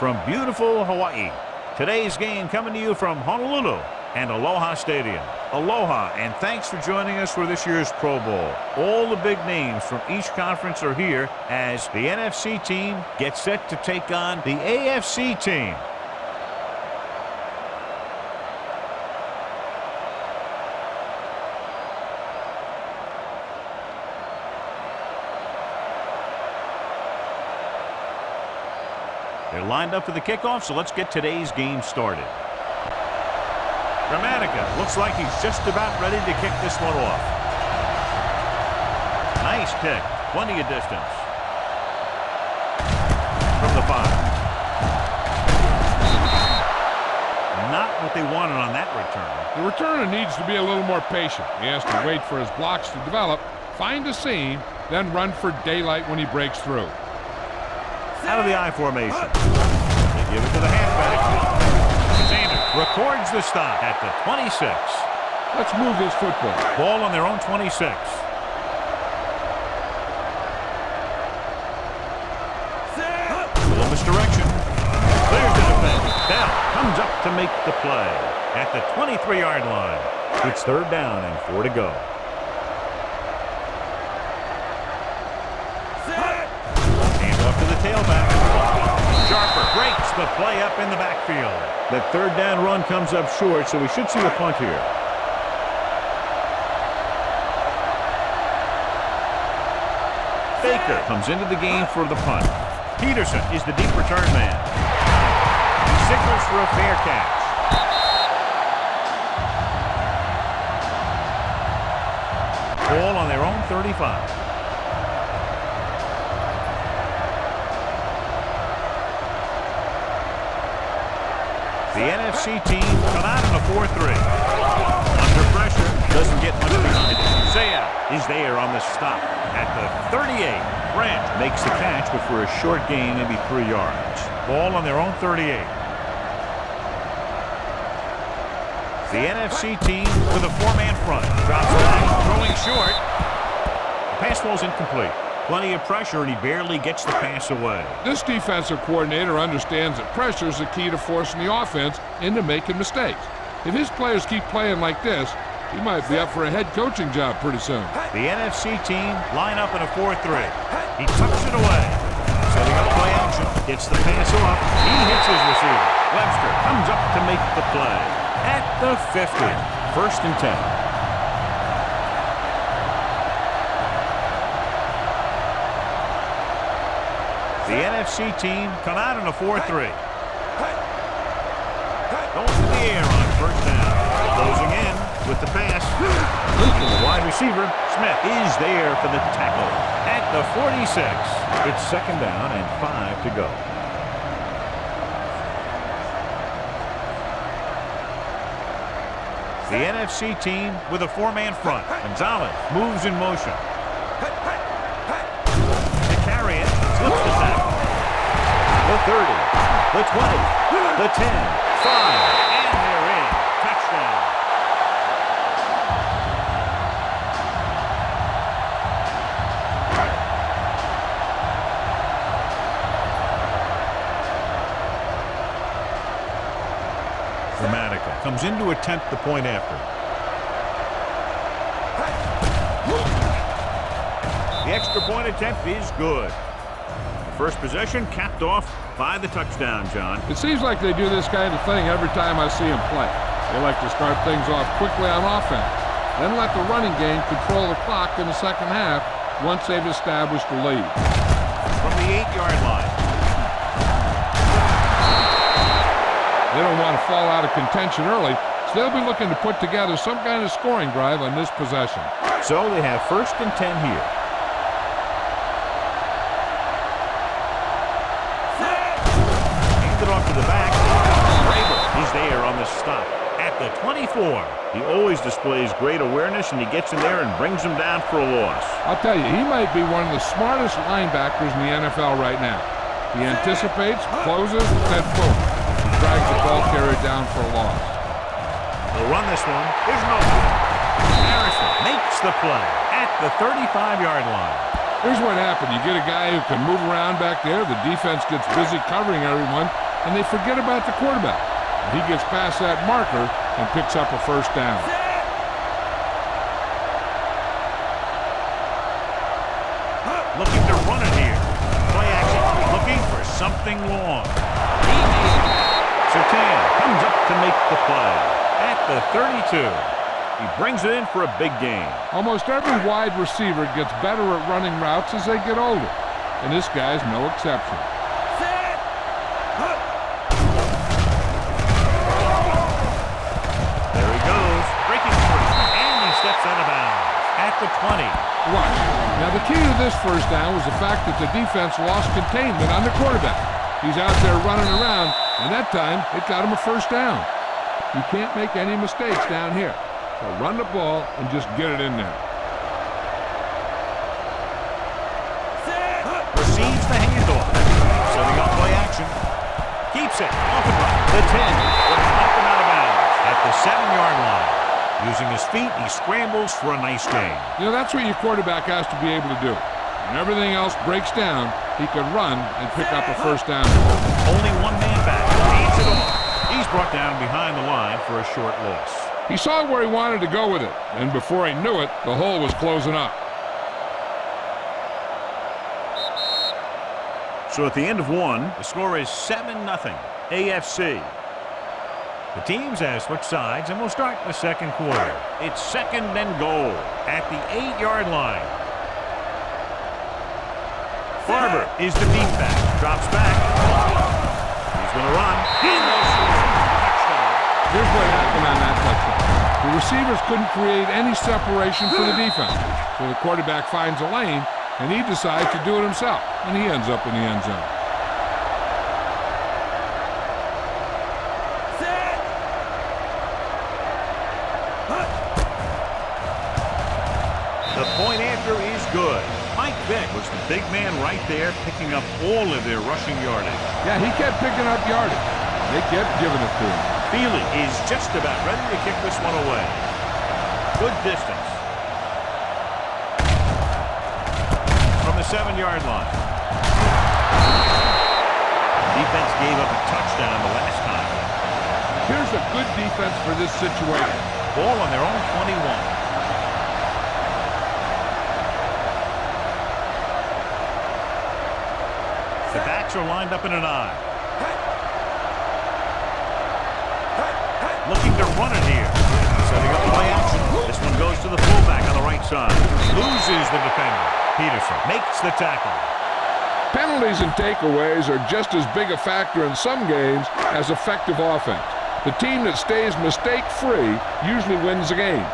from beautiful Hawaii. Today's game coming to you from Honolulu and Aloha Stadium. Aloha, and thanks for joining us for this year's Pro Bowl. All the big names from each conference are here as the NFC team gets set to take on the AFC team. They're lined up for the kickoff, so let's get today's game started. Dramatica looks like he's just about ready to kick this one off. Nice kick. Plenty of distance. From the 5. Not what they wanted on that return. The returner needs to be a little more patient. He has to wait for his blocks to develop, find a seam, then run for daylight when he breaks through. Out of the I formation. They give it to the halfback. Sanders records the stop at the 26. Let's move this football. Ball on their own 26. Little misdirection. Clears the defense. Bell comes up to make the play at the 23-yard line. It's 3rd down and 4 to go. Tailback. Sharper breaks the play up in the backfield. That 3rd down run comes up short, so we should see a punt here. Baker comes into the game for the punt. Peterson is the deep return man. He signals for a fair catch. Ball on their own 35. The NFC team come out in a 4-3. Under pressure, doesn't get much behind it. Zaya is there on the stop at the 38. Branch makes the catch, but for a short gain, maybe 3 yards. Ball on their own 38. The NFC team with a 4-man front. Drops back, throwing short. The pass ball's incomplete. Plenty of pressure, and he barely gets the pass away. This defensive coordinator understands that pressure is the key to forcing the offense into making mistakes. If his players keep playing like this, he might be up for a head coaching job pretty soon. The NFC team line up in a 4-3. He tucks it away. Setting up play action. Gets the pass off. He hits his receiver. Webster comes up to make the play at the 50. 1st and 10. The NFC team come out in a 4-3. Going to the air on 1st down. Closing in with the pass. Leaking the wide receiver. Smith is there for the tackle at the 46. It's 2nd down and 5 to go. The NFC team with a 4-man front. Gonzalez moves in motion. To carry it. Slips the tackle. The 30, the 20, the 10, 5, and they're in. Touchdown. Dramatica comes in to attempt the point after. The extra point attempt is good. First possession capped off by the touchdown, John. It seems like they do this kind of thing every time I see them play. They like to start things off quickly on offense, then let the running game control the clock in the 2nd half once they've established the lead. From the 8-yard line. They don't want to fall out of contention early, so they'll be looking to put together some kind of scoring drive on this possession. So they have 1st and 10 here. Off to the back. Rabel is there on the stop at the 24. He always displays great awareness, and he gets in there and brings him down for a loss. I'll tell you, he might be one of the smartest linebackers in the NFL right now. He anticipates, closes, then boom. He drags the ball carrier down for a loss. They'll run this one. There's no one. Harrison makes the play at the 35-yard line. Here's what happened. You get a guy who can move around back there. The defense gets busy covering everyone. and they forget about the quarterback. He gets past that marker and picks up a first down. Looking to run it here. Play action, looking for something long. Sertan comes up to make the play at the 32. He brings it in for a big gain. Almost every wide receiver gets better at running routes as they get older, and this guy's no exception. There he goes, breaking free, and he steps out of bounds at the 20. Watch. Now the key to this first down was the fact that the defense lost containment on the quarterback. He's out there running around, and that time it got him a first down. You can't make any mistakes down here. So run the ball and just get it in there. Receives the handoff. Setting up play action. Keeps it off and run. The 10. But it's knocked him out of bounds at the 7-yard line. Using his feet, he scrambles for a nice gain. You know, that's what your quarterback has to be able to do. When everything else breaks down, he can run and pick up a first down. Only one man back. Hands it off. He's brought down behind the line for a short loss. He saw where he wanted to go with it, and before he knew it, the hole was closing up. So at the end of one, the score is 7-0 AFC. The teams have switched sides, and we'll start the second quarter. It's second and goal at the 8-yard line. Barber is the deep back. Drops back. He's going to run. Touchdown. Here's what happened on that touchdown. The receivers couldn't create any separation for the defense. So the quarterback finds a lane, and he decides to do it himself, and he ends up in the end zone. The point after is good. Mike Vick was the big man right there, picking up all of their rushing yardage. Yeah, he kept picking up yardage. They kept giving it to him. Feely is just about ready to kick this one away. Good distance. From the 7-yard line. Defense gave up a touchdown the last time. Here's a good defense for this situation. Ball on their own 21. The backs are lined up in an eye. Looking to run it here. Setting up play action. This one goes to the fullback on the right side. Loses the defender. Peterson makes the tackle. Penalties and takeaways are just as big a factor in some games as effective offense. The team that stays mistake-free usually wins the game.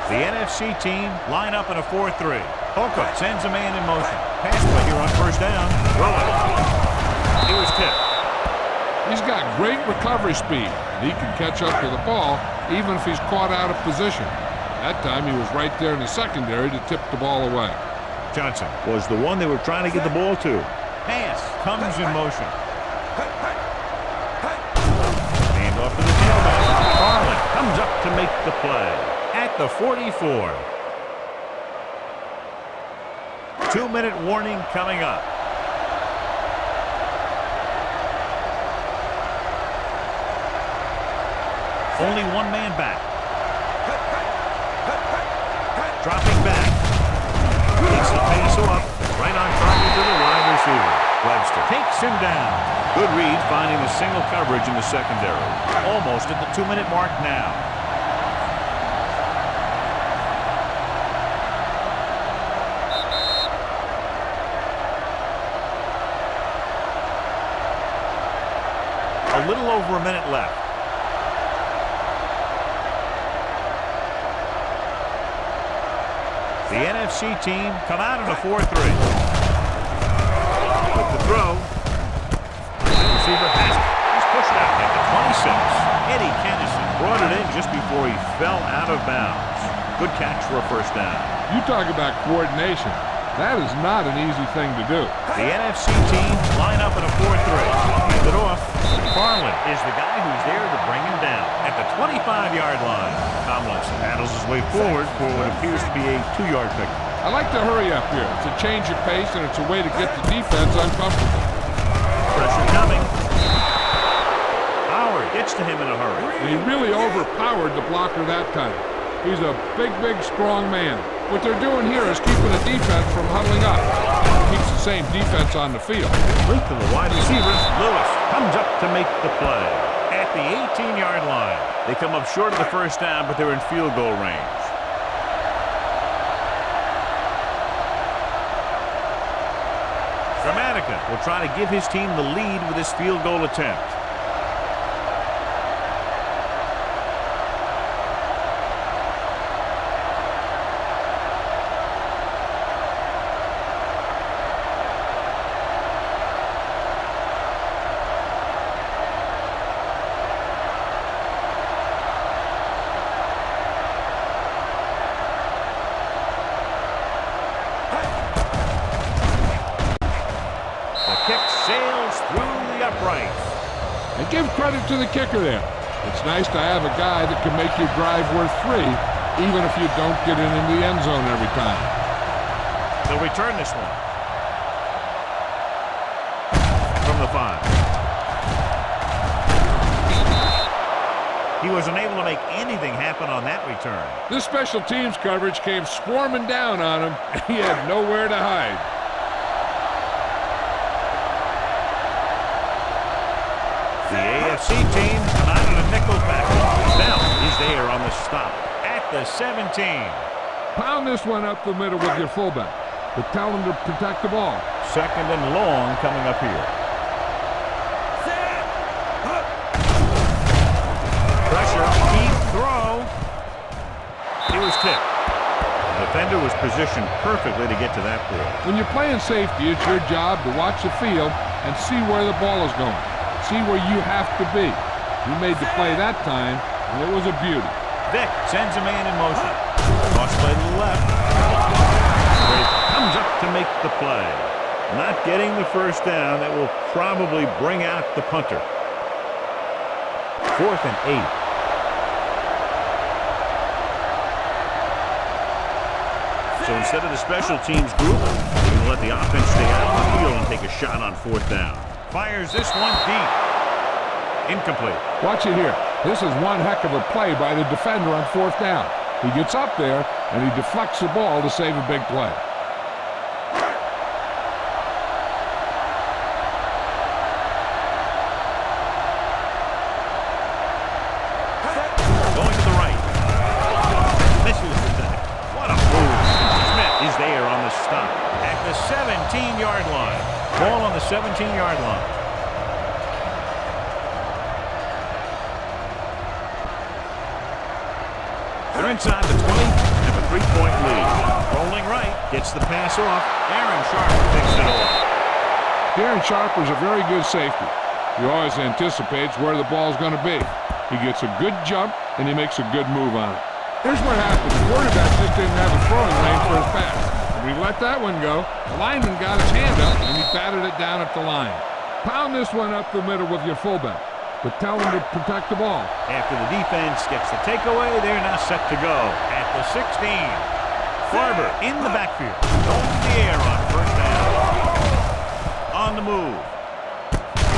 The NFC team line up in a 4-3. Holcomb sends a man in motion. Pass play here on first down. Rolling. He was tipped. He's got great recovery speed. He can catch up to the ball even if he's caught out of position. That time he was right there in the secondary to tip the ball away. Johnson was the one they were trying to get the ball to. Pass comes in motion. Hand off to the tailback. Garland comes up to make the play at the 44. 2-minute warning coming up. Only one man back. Dropping back. Takes the pace up. Right on target to the wide receiver. Webster takes him down. Good read finding the single coverage in the secondary. Almost at the 2-minute mark now. A little over a minute left. The NFC team come out in a 4-3. With the throw. Receiver has it. He's pushed out at the 26. Eddie Kennison brought it in just before he fell out of bounds. Good catch for a first down. You talk about coordination. That is not an easy thing to do. The NFC team line up in a 4-3. Hand it off. Farland is the guy who's there to bring him down at the 25-yard line. Tomlinson paddles his way forward for what appears to be a 2-yard pickup. I like to hurry up here. It's a change of pace, and it's a way to get the defense uncomfortable. Pressure coming. Howard gets to him in a hurry. And he really overpowered the blocker that time. He's a big, strong man. What they're doing here is keeping the defense from huddling up. Keeps the same defense on the field. Link to the wide receivers. Lewis comes up to make the play. At the 18-yard line. They come up short of the first down, but they're in field goal range. Dramatica will try to give his team the lead with this field goal attempt. And give credit to the kicker there. It's nice to have a guy that can make your drive worth 3, even if you don't get it into the end zone every time. They'll return this one. From the 5. He was unable to make anything happen on that return. This special teams coverage came swarming down on him, and he had nowhere to hide. The AFC team not in a nickel back. Now he's there on the stop at the 17. Pound this one up the middle with your fullback, but tell him to protect the ball. Second and long coming up here. Pressure, deep throw. He was tipped. The defender was positioned perfectly to get to that ball. When you're playing safety, it's your job to watch the field and see where the ball is going. See where you have to be. He made the play that time, and it was a beauty. Vick sends a man in motion. Cross play to the left. Brady comes up to make the play. Not getting the first down. That will probably bring out the punter. 4th and 8. So instead of the special teams group, we're going to let the offense stay out on the field and take a shot on 4th down. Fires this one deep. Incomplete. Watch it here. This is one heck of a play by the defender on 4th down. He gets up there, and he deflects the ball to save a big play. Going to the right. Misses the tackle. What a move. Smith is there on the stop at the 17-yard line. Ball on the 17-yard line. They're inside the 20, have a 3-point lead. Rolling right, gets the pass off. Aaron Sharp picks it off. Aaron Sharp is a very good safety. He always anticipates where the ball's going to be. He gets a good jump, and he makes a good move on it. Here's what happened. The quarterback just didn't have a throwing lane for his pass. We let that one go. The lineman got his hand up, and he batted it down at the line. Pound this one up the middle with your fullback, but tell him to protect the ball. After the defense gets the takeaway, they're now set to go at the 16. Barber in the backfield. Going to the air on 1st down. On the move.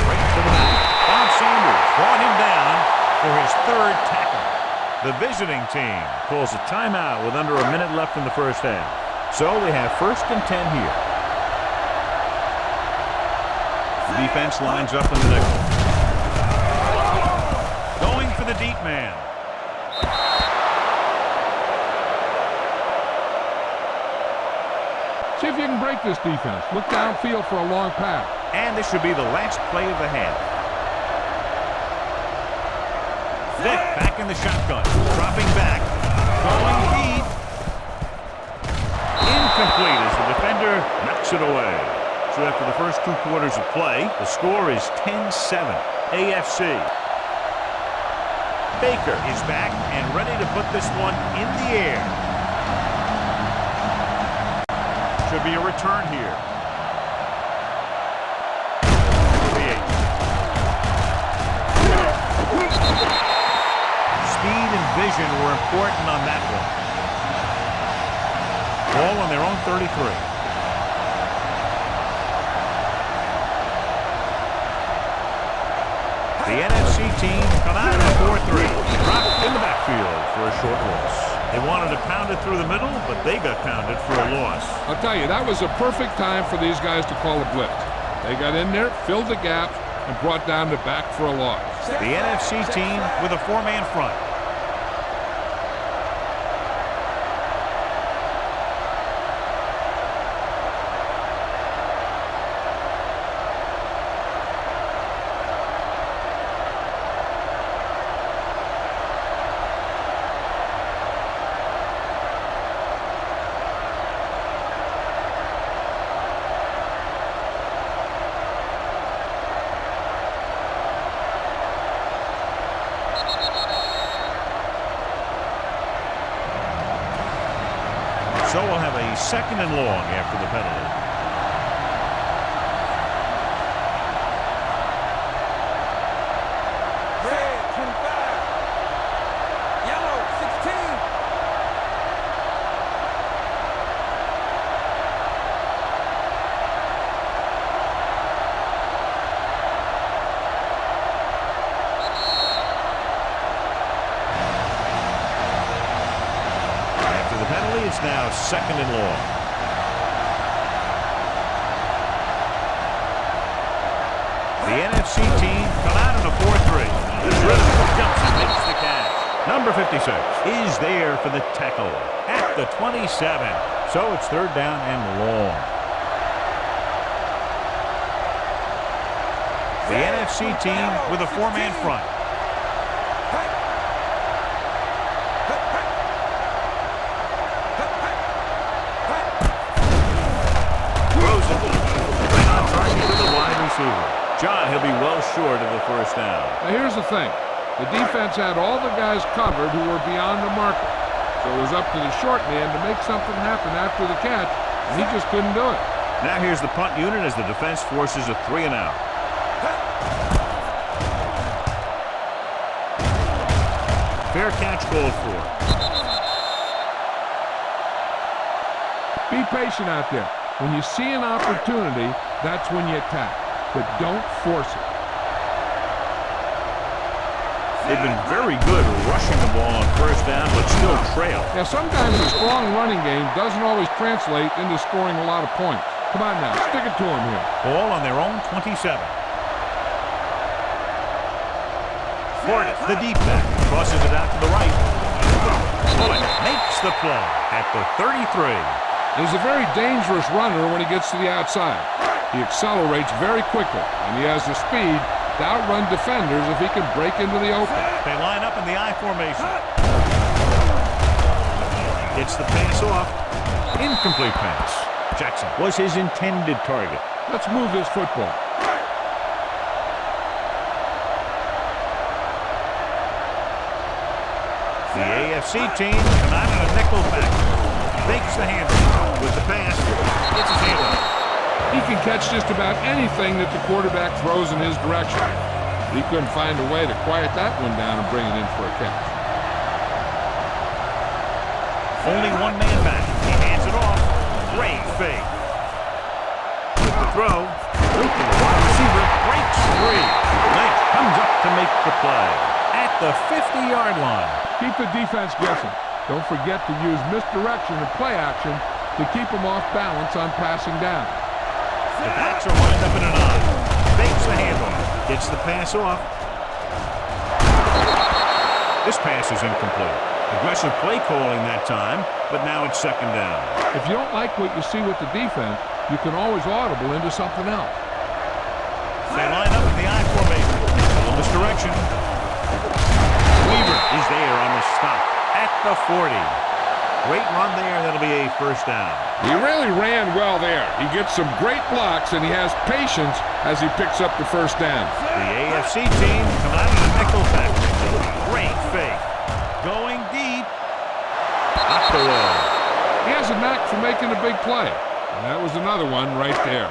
Right to the back. Bob Sanders brought him down for his 3rd tackle. The visiting team pulls a timeout with under a minute left in the first half. So they have 1st and 10 here. The defense lines up in the nickel. Going for the deep man. See if you can break this defense. Look downfield for a long pass. And this should be the last play of the half. Vick back in the shotgun. Dropping back. Going deep. Incomplete as the defender knocks it away. So after the first 2 quarters of play, the score is 10-7. AFC. Baker is back and ready to put this one in the air. Should be a return here. Speed and vision were important on that one. Ball on their own 33. The NFC team come out in a 4-3. Dropped in the backfield for a short loss. They wanted to pound it through the middle, but they got pounded for a loss. I'll tell you, that was a perfect time for these guys to call a blitz. They got in there, filled the gaps, and brought down the back for a loss. The NFC team with a 4-man front. So we'll have a 2nd and long after the penalty. Red, 25. Yellow, 16. After the penalty, it's now 2nd and long. The NFC team come out in a 4-3. This rhythm jumps and makes the catch. Number 56 is there for the tackle at the 27. So it's 3rd down and long. The NFC team with a 4-man front. John, he'll be well short of the 1st down. Now here's the thing. The defense had all the guys covered who were beyond the marker. So it was up to the short man to make something happen after the catch, and he just couldn't do it. Now here's the punt unit as the defense forces a 3-and-out. Fair catch called for. Be patient out there. When you see an opportunity, that's when you attack. But don't force it. They've been very good rushing the ball on 1st down, but still trail. Yeah, sometimes a strong running game doesn't always translate into scoring a lot of points. Come on now, stick it to them here. Ball on their own 27. Ford, the deep back, crosses it out to the right. Bullock makes the play at the 33. He's a very dangerous runner when he gets to the outside. He accelerates very quickly, and he has the speed to outrun defenders if he can break into the open. They line up in the I formation. It's the pass off. Incomplete pass. Jackson was his intended target. Let's move this football. The AFC team come out in a nickel back. Fakes the handoff with the pass. Gets his hand up. He can catch just about anything that the quarterback throws in his direction. He couldn't find a way to quiet that one down and bring it in for a catch. Only 1 man back. He hands it off. Great fake. With the throw. Luke, the wide receiver, breaks free. Lynch comes up to make the play at the 50-yard line. Keep the defense guessing. Don't forget to use misdirection and play action to keep them off balance on passing down. The backs are lined up in an I. Fakes the handoff. Gets the pass off. This pass is incomplete. Aggressive play calling that time, but now it's 2nd down. If you don't like what you see with the defense, you can always audible into something else. They line up in the I formation. In this direction. Weaver is there on the stop at the 40. Great run there. That'll be a 1st down. He really ran well there. He gets some great blocks, and he has patience as he picks up the 1st down. The AFC team coming out in a nickel back. Great fake. Going deep. Up the wall. He has a knack for making a big play. And that was another one right there.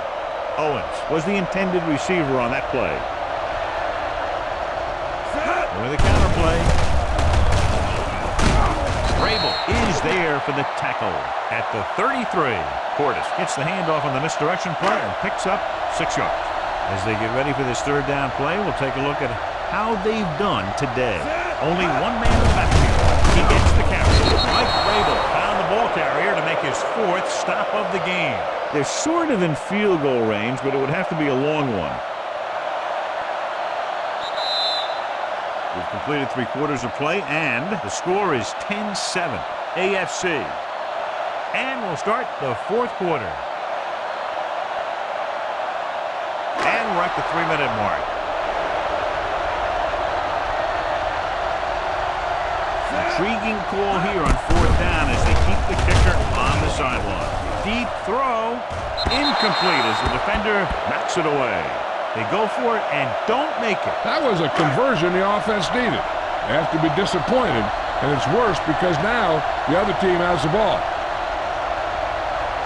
Owens was the intended receiver on that play. With a counterplay. Rabel is there for the tackle at the 33. Portis gets the handoff on the misdirection play and picks up 6 yards. As they get ready for this 3rd down play, we'll take a look at how they've done today. Only one man in the backfield. He gets the carry. Mike Rabel found the ball carrier to make his 4th stop of the game. They're sort of in field goal range, but it would have to be a long one. We've completed 3 quarters of play, and the score is 10-7, AFC. And we'll start the 4th quarter. And we're at the 3-minute mark. Intriguing call here on 4th down as they keep the kicker on the sideline. Deep throw, incomplete as the defender knocks it away. They go for it and don't make it. That was a conversion the offense needed. They have to be disappointed, and it's worse because now the other team has the ball.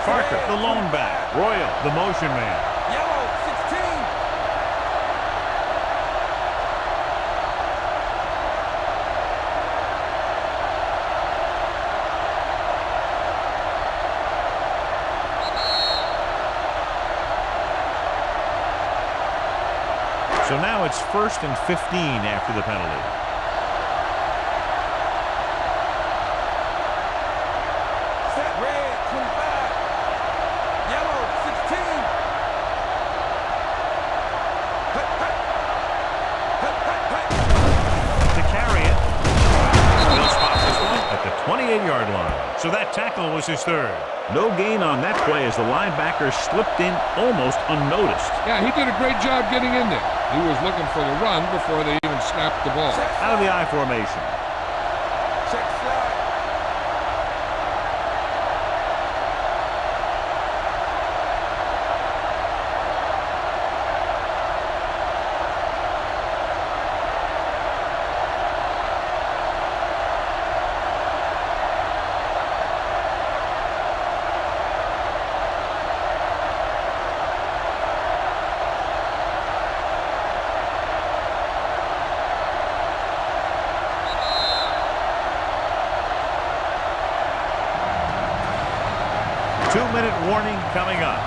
Parker, the lone back. Royal, the motion man. Yellow, 16. So now it's 1st and 15 after the penalty. Set. Red, 25. Yellow, 16. Hut, hut. Hut, hut, hut. To carry it. Still spots this one at the 28-yard line. So that tackle was his 3rd. No gain on that play as the linebacker slipped in almost unnoticed. Yeah, he did a great job getting in there. He was looking for the run before they even snapped the ball. Out of the I formation. Check slide. Two-minute warning coming up.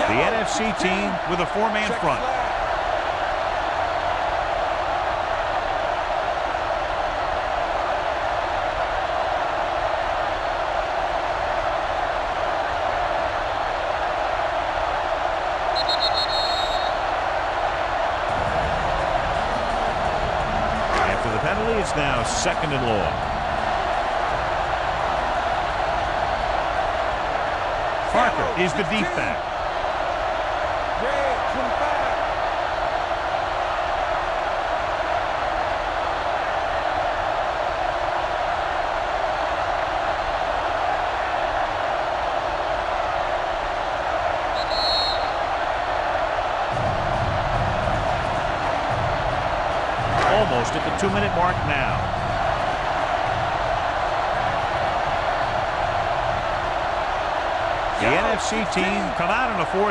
The NFC team with a 4-man Check front. slide. After the penalty, it's now 2nd and long. Parker is the deep back. Red, 25. Almost at the 2-minute mark now. The NFC team come out in a 4-3.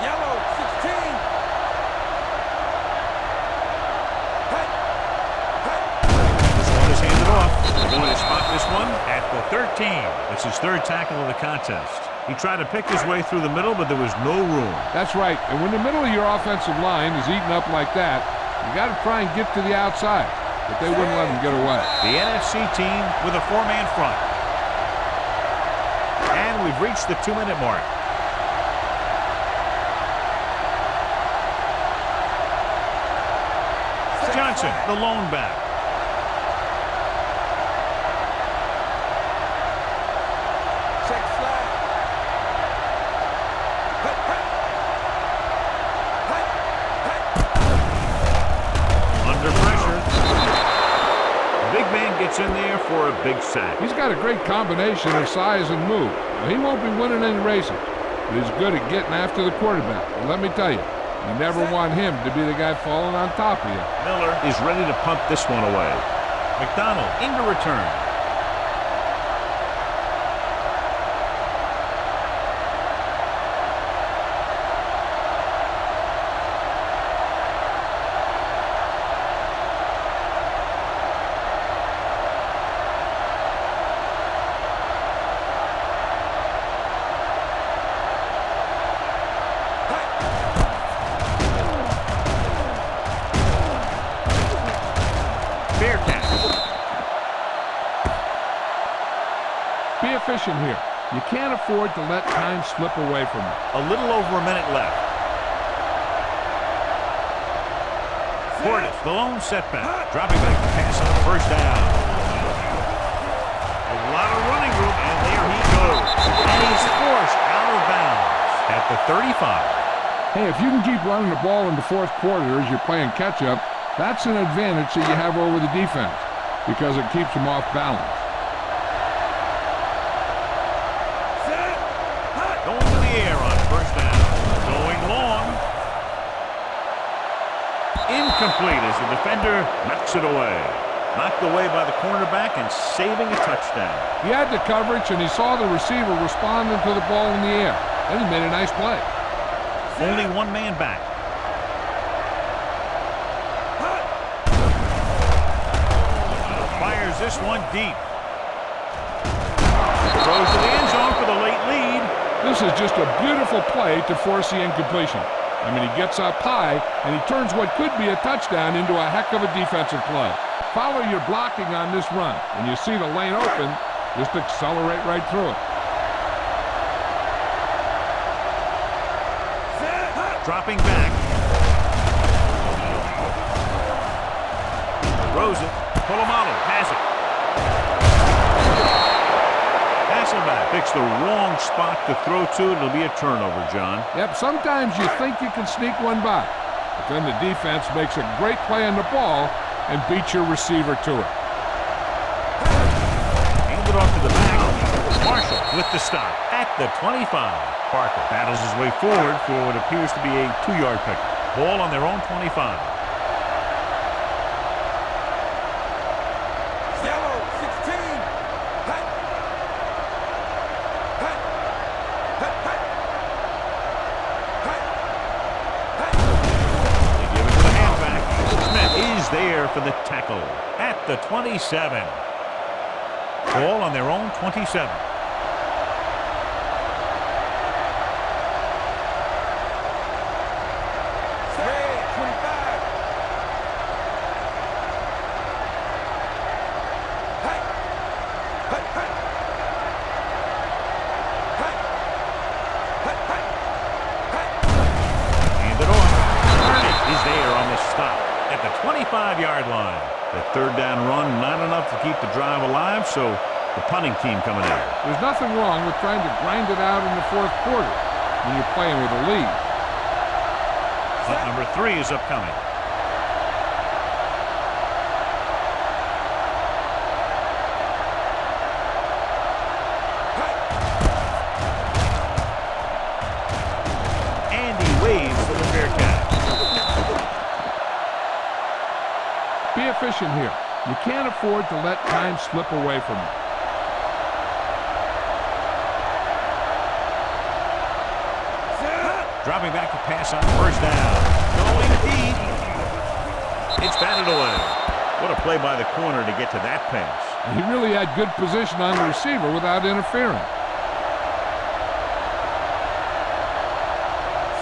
Yellow, 16. Hut, hut. This one is handed off. They're going to spot this one at the 13. It's his 3rd tackle of the contest. He tried to pick his way through the middle, but there was no room. That's right. And when the middle of your offensive line is eaten up like that, you got to try and get to the outside. But they wouldn't let him get away. The NFC team with a 4-man front. And we've reached the 2-minute mark. Johnson, the lone back. Check slide. Hut, hut. Hut, hut. Under pressure. The big man gets in there for a big sack. He's got a great combination of size and move. Now, he won't be winning any races, but he's good at getting after the quarterback. And let me tell you, you never want him to be the guy falling on top of you. Miller is ready to punt this one away. McDonald into return. Be efficient here. You can't afford to let time slip away from you. A little over a minute left. Portis, the lone setback. Dropping back to pass on first down. A lot of running room, and there he goes. And he's forced out of bounds at the 35. Hey, if you can keep running the ball in the fourth quarter as you're playing catch-up, that's an advantage that you have over the defense because it keeps them off balance. Going to the air on first down. Going long. Incomplete as the defender knocks it away. Knocked away by the cornerback and saving a touchdown. He had the coverage and he saw the receiver responding to the ball in the air. And he made a nice play. Only one man back. Fires this one deep. Throws to the end zone for the late lead. This is just a beautiful play to force the incompletion. I mean, he gets up high, and he turns what could be a touchdown into a heck of a defensive play. Follow your blocking on this run. When you see the lane open, just accelerate right through it. Dropping back. Throws it. Polamalu has it. Hasselback picks the wrong spot to throw to. It'll be a turnover, John. Yep, sometimes you think you can sneak one by, but then the defense makes a great play on the ball and beats your receiver to it. Handed off to the back. Marshall with the stop at the 25. Parker battles his way forward for what appears to be a 2-yard pickup. Ball on their own 25. Yellow, 16. Hut. Hut. Hut, hut. Hut. Hut. They give it to the halfback. Smith is there for the tackle at the 27. Ball on their own 27. At the 25-yard line. The third down run, not enough to keep the drive alive, so the punting team coming in. There's nothing wrong with trying to grind it out in the fourth quarter when you're playing with a lead. Punt number 3 is upcoming. And he waves for the Bearcats. Be efficient here. You can't afford to let time slip away from you. Dropping back to pass on first down. Going deep. It's batted away. What a play by the corner to get to that pass. He really had good position on the receiver without interfering.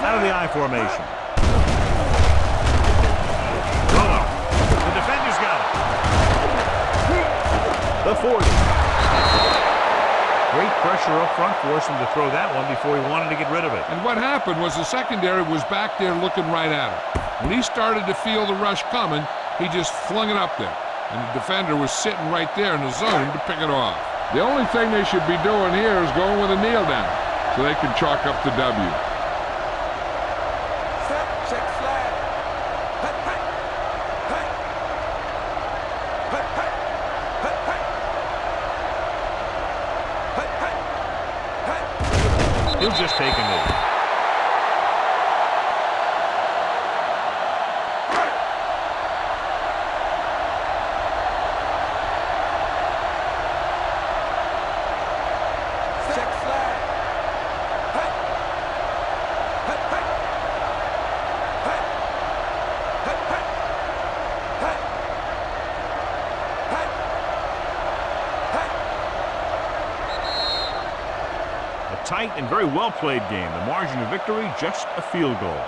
Out of the I formation. The 40. Great pressure up front, forced him to throw that one before he wanted to get rid of it. And what happened was the secondary was back there looking right at him. When he started to feel the rush coming, he just flung it up there. And the defender was sitting right there in the zone to pick it off. The only thing they should be doing here is going with a kneel down so they can chalk up the W. Check flag. Hut, hut. Hut. Hut, hut. Hut, hut. Hut, hut. Hut. He'll just take a knee. Check flag. Hut. Hut, hut. Hut. Hut, hut. Hut. Hut. Hut. A tight and very well played game. The margin of victory, just a field goal.